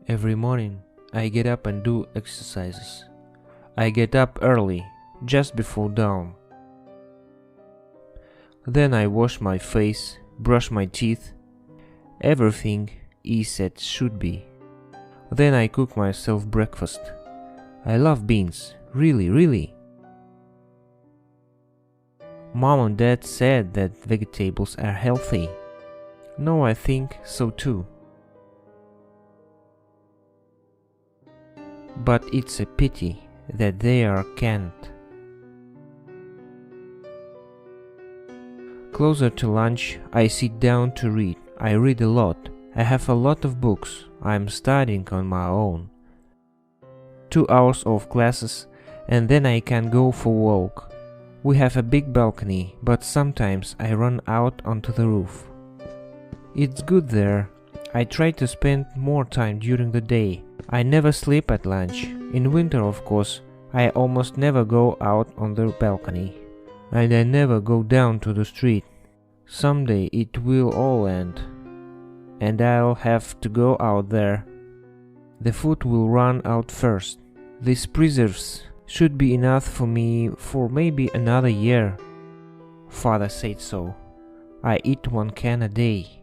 Every morning, I get up and do exercises. I get up early, just before dawn. Then I wash my face, brush my teeth. Everything is as it should be. Then I cook myself breakfast. I love beans, really. Mom and Dad said that vegetables are healthy. No, I think so too. But it's a pity that they are canned. Closer to lunch, I sit down to read. I read a lot. I have a lot of books. I'm studying on my own. 2 hours of classes, and then I can go for a walk. We have a big balcony, but sometimes I run out onto the roof. It's good there. I try to spend more time during the day. I never sleep at lunch. In winter, of course, I almost never go out on the balcony. And I never go down to the street. Someday it will all end, and I'll have to go out there. The food will run out first. These preserves should be enough for me for maybe another year. Father said so. I eat 1 can a day.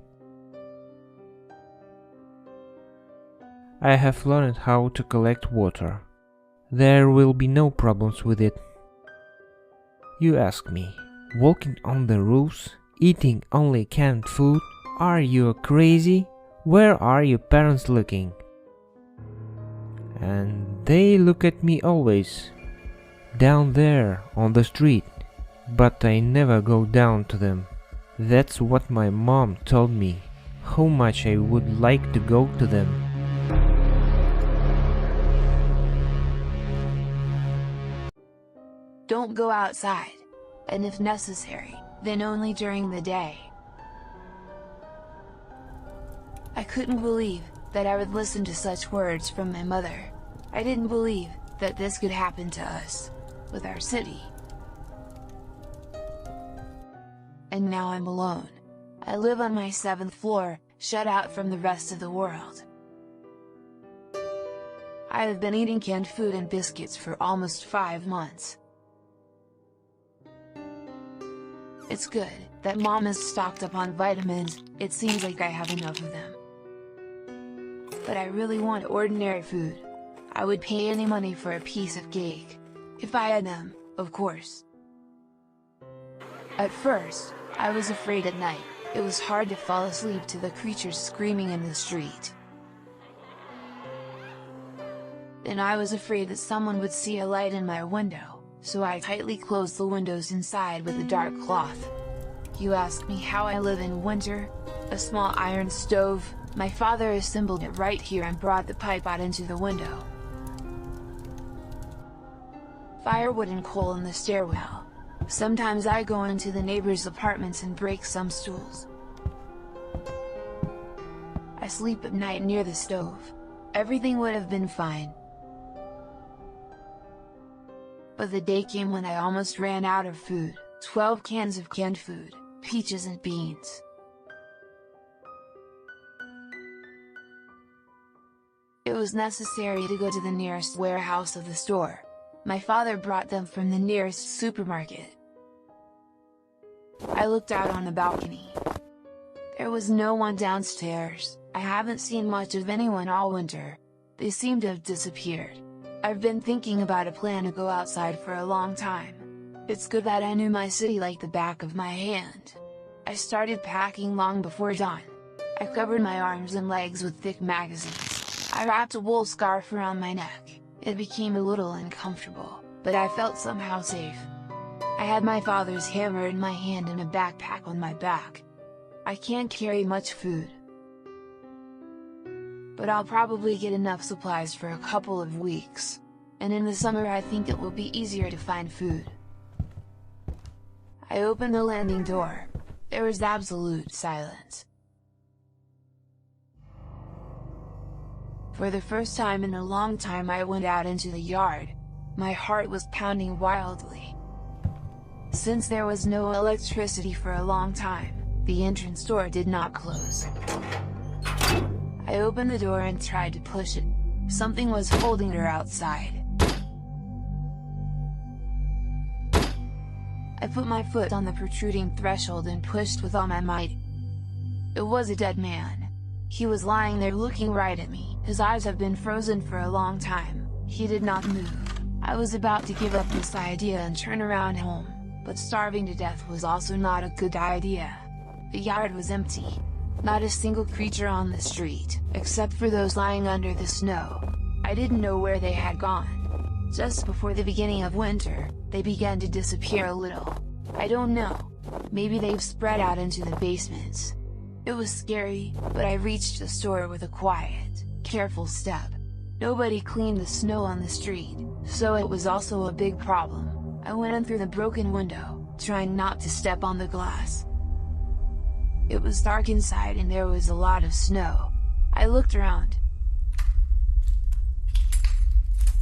I have learned how to collect water. There will be no problems with it. You ask me, walking on the roofs, eating only canned food? Are you crazy? Where are your parents looking? And they look at me always, down there on the street, but I never go down to them. That's what my mom told me, how much I would like to go to them. Don't go outside, and if necessary, then only during the day. I couldn't believe that I would listen to such words from my mother. I didn't believe that this could happen to us, with our city. And now I'm alone. I live on my 7th floor, shut out from the rest of the world. I have been eating canned food and biscuits for almost 5 months. It's good that Mom is stocked up on vitamins. It seems like I have enough of them. But I really want ordinary food. I would pay any money for a piece of cake. If I had them, of course. At first, I was afraid at night. It was hard to fall asleep to the creatures screaming in the street. Then I was afraid that someone would see a light in my window, so I tightly closed the windows inside with a dark cloth. You ask me how I live in winter? A small iron stove. My father assembled it right here and brought the pipe out into the window. Firewood and coal in the stairwell. Sometimes I go into the neighbors' apartments and break some stools. I sleep at night near the stove. Everything would have been fine. But the day came when I almost ran out of food. 12 cans of canned food, peaches and beans. It was necessary to go to the nearest warehouse of the store. My father brought them from the nearest supermarket. I looked out on the balcony. There was no one downstairs. I haven't seen much of anyone all winter. They seem to have disappeared. I've been thinking about a plan to go outside for a long time. It's good that I knew my city like the back of my hand. I started packing long before dawn. I covered my arms and legs with thick magazines. I wrapped a wool scarf around my neck. It became a little uncomfortable, but I felt somehow safe. I had my father's hammer in my hand and a backpack on my back. I can't carry much food, but I'll probably get enough supplies for a couple of weeks. And in the summer I think it will be easier to find food. I opened the landing door. There was absolute silence. For the first time in a long time I went out into the yard. My heart was pounding wildly. Since there was no electricity for a long time, the entrance door did not close. I opened the door and tried to push it. Something was holding her outside. I put my foot on the protruding threshold and pushed with all my might. It was a dead man. He was lying there looking right at me. His eyes have been frozen for a long time. He did not move. I was about to give up this idea and turn around home, but starving to death was also not a good idea. The yard was empty. Not a single creature on the street, except for those lying under the snow. I didn't know where they had gone. Just before the beginning of winter, they began to disappear a little. I don't know. Maybe they've spread out into the basements. It was scary, but I reached the store with a quiet, careful step. Nobody cleaned the snow on the street, so it was also a big problem. I went in through the broken window, trying not to step on the glass. It was dark inside and there was a lot of snow. I looked around.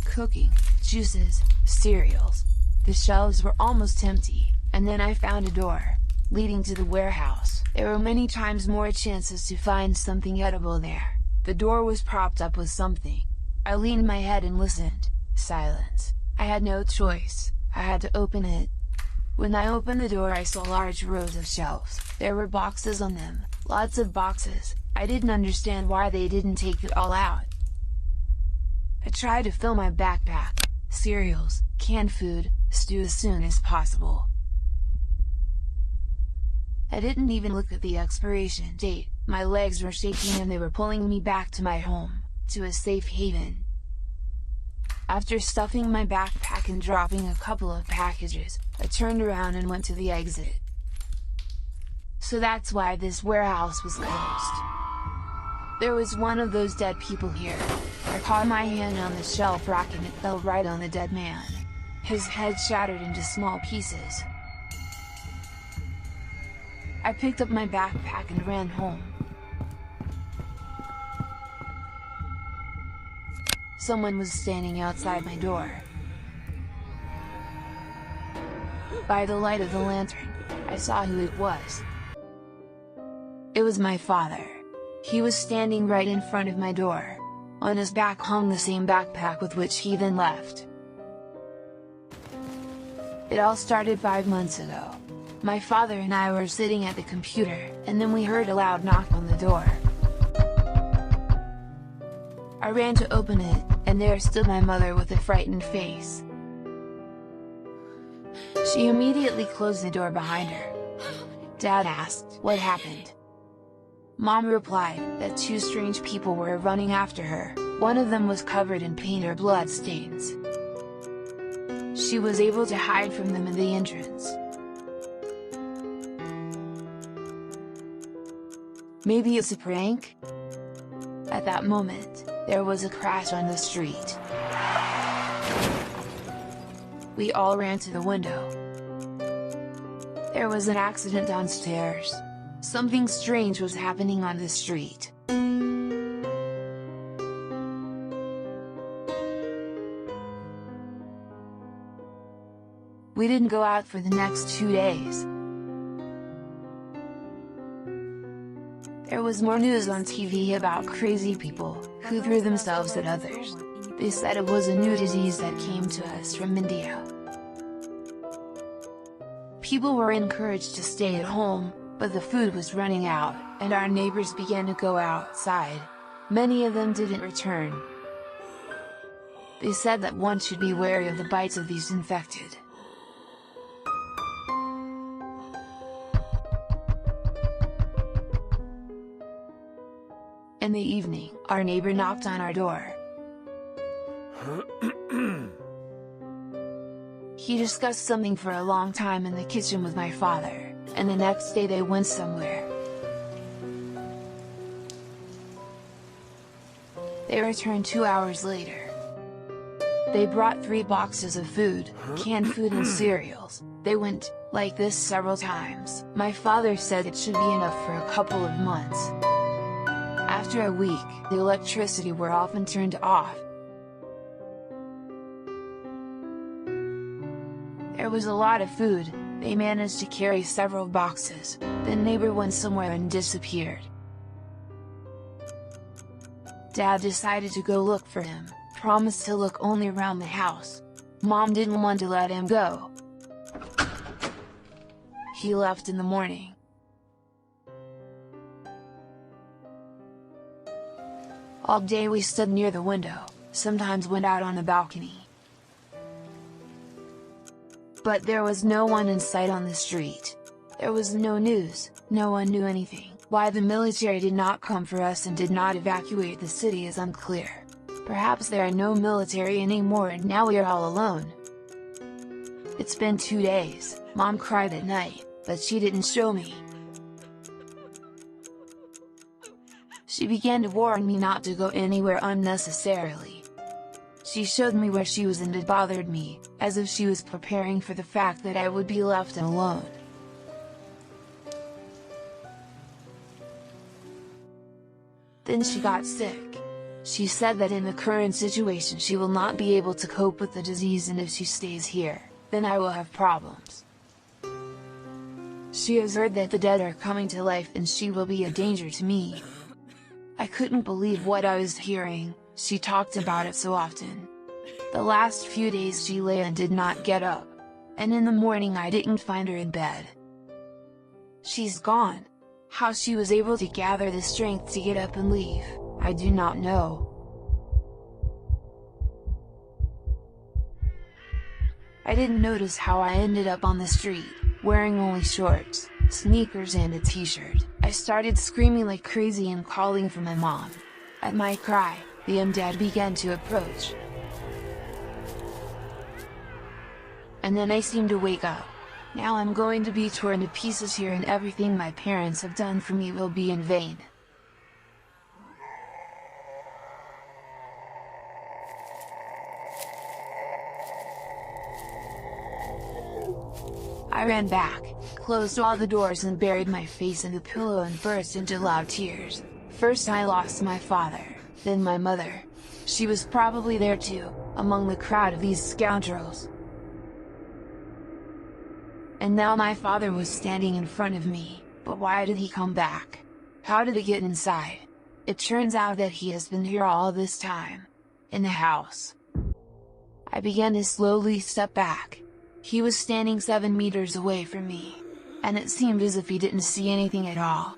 Cooking, juices, cereals. The shelves were almost empty, and then I found a door leading to the warehouse. There were many times more chances to find something edible there. The door was propped up with something. I leaned my head and listened. Silence. I had no choice. I had to open it. When I opened the door, I saw large rows of shelves. There were boxes on them. Lots of boxes. I didn't understand why they didn't take it all out. I tried to fill my backpack. Cereals, canned food, stew as soon as possible. I didn't even look at the expiration date. My legs were shaking and they were pulling me back to my home, to a safe haven. After stuffing my backpack and dropping a couple of packages, I turned around and went to the exit. So that's why this warehouse was closed. There was one of those dead people here. I caught my hand on the shelf rack and it fell right on the dead man. His head shattered into small pieces. I picked up my backpack and ran home. Someone was standing outside my door. By the light of the lantern, I saw who it was. It was my father. He was standing right in front of my door. On his back hung the same backpack with which he then left. It all started 5 months ago. My father and I were sitting at the computer, and then we heard a loud knock on the door. I ran to open it, and there stood my mother with a frightened face. She immediately closed the door behind her. Dad asked what happened. Mom replied that two strange people were running after her. One of them was covered in paint or blood stains. She was able to hide from them in the entrance. Maybe it's a prank? At that moment, there was a crash on the street. We all ran to the window. There was an accident downstairs. Something strange was happening on the street. We didn't go out for the next 2 days. There was more news on TV about crazy people who threw themselves at others. They said it was a new disease that came to us from India. People were encouraged to stay at home, but the food was running out, and our neighbors began to go outside. Many of them didn't return. They said that one should be wary of the bites of these infected. In the evening, our neighbor knocked on our door. He discussed something for a long time in the kitchen with my father, and the next day they went somewhere. They returned 2 hours later. They brought 3 boxes of food, canned food and cereals. They went like this several times. My father said it should be enough for a couple of months. After a week, the electricity were often turned off. There was a lot of food. They managed to carry several boxes. The neighbor went somewhere and disappeared. Dad decided to go look for him, promised to look only around the house. Mom didn't want to let him go. He left in the morning. All day we stood near the window, sometimes went out on the balcony. But there was no one in sight on the street. There was no news, no one knew anything. Why the military did not come for us and did not evacuate the city is unclear. Perhaps there are no military anymore and now we are all alone. It's been 2 days. Mom cried at night, but she didn't show me. She began to warn me not to go anywhere unnecessarily. She showed me where she was and it bothered me, as if she was preparing for the fact that I would be left alone. Then she got sick. She said that in the current situation she will not be able to cope with the disease, and if she stays here, then I will have problems. She has heard that the dead are coming to life and she will be a danger to me. I couldn't believe what I was hearing. She talked about it so often. The last few days she lay and did not get up. And in the morning I didn't find her in bed. She's gone. How she was able to gather the strength to get up and leave, I do not know. I didn't notice how I ended up on the street, wearing only shorts, sneakers and a t-shirt. I started screaming like crazy and calling for my mom. At my cry, the dad began to approach. And then I seemed to wake up. Now I'm going to be torn to pieces here and everything my parents have done for me will be in vain. I ran back, closed all the doors and buried my face in the pillow and burst into loud tears. First I lost my father, then my mother. She was probably there too, among the crowd of these scoundrels. And now my father was standing in front of me, but why did he come back? How did he get inside? It turns out that he has been here all this time. In the house. I began to slowly step back. He was standing 7 meters away from me, and it seemed as if he didn't see anything at all.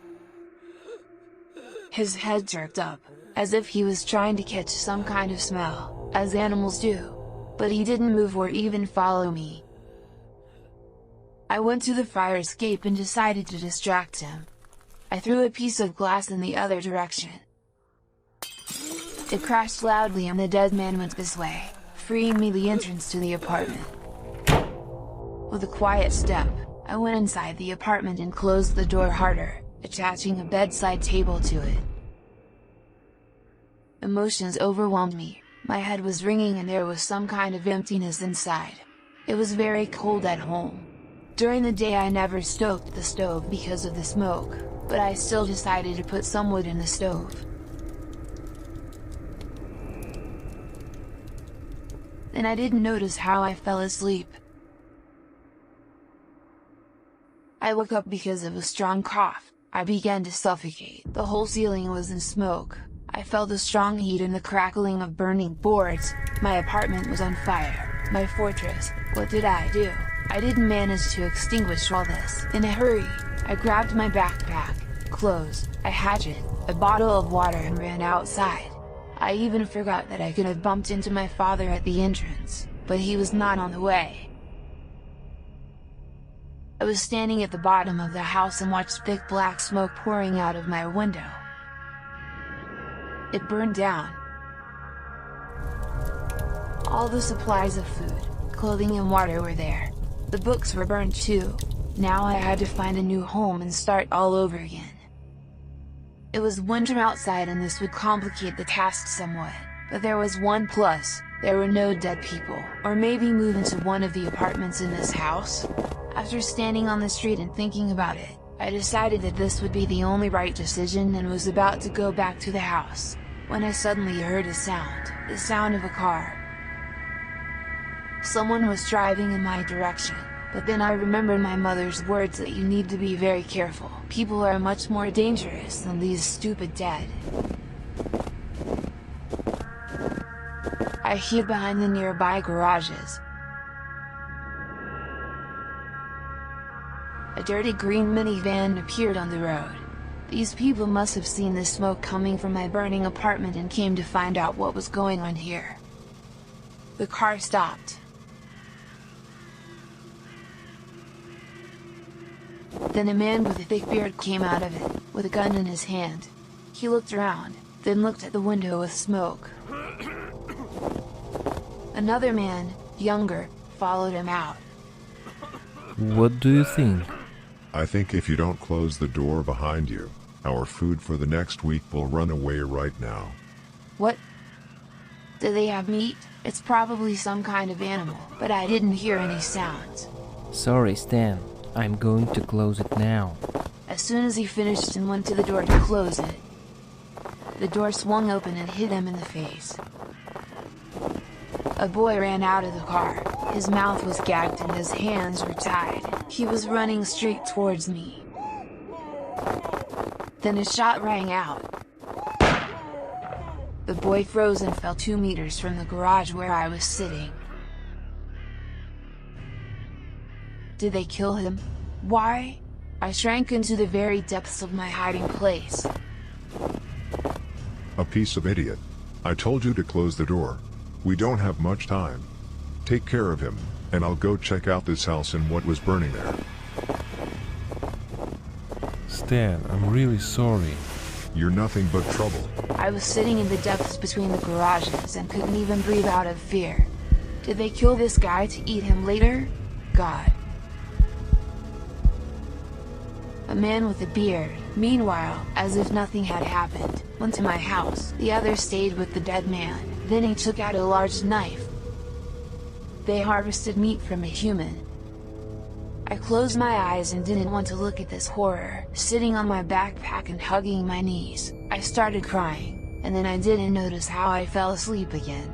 His head jerked up, as if he was trying to catch some kind of smell, as animals do. But he didn't move or even follow me. I went to the fire escape and decided to distract him. I threw a piece of glass in the other direction. It crashed loudly and the dead man went this way, freeing me the entrance to the apartment. With a quiet step, I went inside the apartment and closed the door harder, attaching a bedside table to it. Emotions overwhelmed me. My head was ringing and there was some kind of emptiness inside. It was very cold at home. During the day I never stoked the stove because of the smoke, but I still decided to put some wood in the stove. Then I didn't notice how I fell asleep. I woke up because of a strong cough. I began to suffocate. The whole ceiling was in smoke. I felt the strong heat and the crackling of burning boards. My apartment was on fire. My fortress. What did I do? I didn't manage to extinguish all this. In a hurry, I grabbed my backpack, clothes, a hatchet, a bottle of water and ran outside. I even forgot that I could have bumped into my father at the entrance, but he was not on the way. I was standing at the bottom of the house and watched thick black smoke pouring out of my window. It burned down. All the supplies of food, clothing and water were there. The books were burned too. Now I had to find a new home and start all over again. It was winter outside and this would complicate the task somewhat, but there was one plus: there were no dead people. Or maybe move into one of the apartments in this house? After standing on the street and thinking about it, I decided that this would be the only right decision and was about to go back to the house, when I suddenly heard a sound, the sound of a car. Someone was driving in my direction, but then I remembered my mother's words that you need to be very careful. People are much more dangerous than these stupid dead. I hid behind the nearby garages. A dirty green minivan appeared on the road. These people must have seen the smoke coming from my burning apartment and came to find out what was going on here. The car stopped. Then a man with a thick beard came out of it, with a gun in his hand. He looked around, then looked at the window with smoke. Another man, younger, followed him out. What do you think? I think if you don't close the door behind you, our food for the next week will run away right now. What? Do they have meat? It's probably some kind of animal, but I didn't hear any sounds. Sorry, Stan. I'm going to close it now. As soon as he finished and went to the door to close it, the door swung open and hit him in the face. A boy ran out of the car. His mouth was gagged and his hands were tied. He was running straight towards me. Then a shot rang out. The boy froze and fell 2 meters from the garage where I was sitting. Did they kill him? Why? I shrank into the very depths of my hiding place. A piece of idiot. I told you to close the door. We don't have much time. Take care of him, and I'll go check out this house and what was burning there. Stan, I'm really sorry. You're nothing but trouble. I was sitting in the depths between the garages and couldn't even breathe out of fear. Did they kill this guy to eat him later? God. A man with a beard, meanwhile, as if nothing had happened, went to my house. The other stayed with the dead man. Then he took out a large knife. They harvested meat from a human. I closed my eyes and didn't want to look at this horror, sitting on my backpack and hugging my knees. I started crying, and then I didn't notice how I fell asleep again.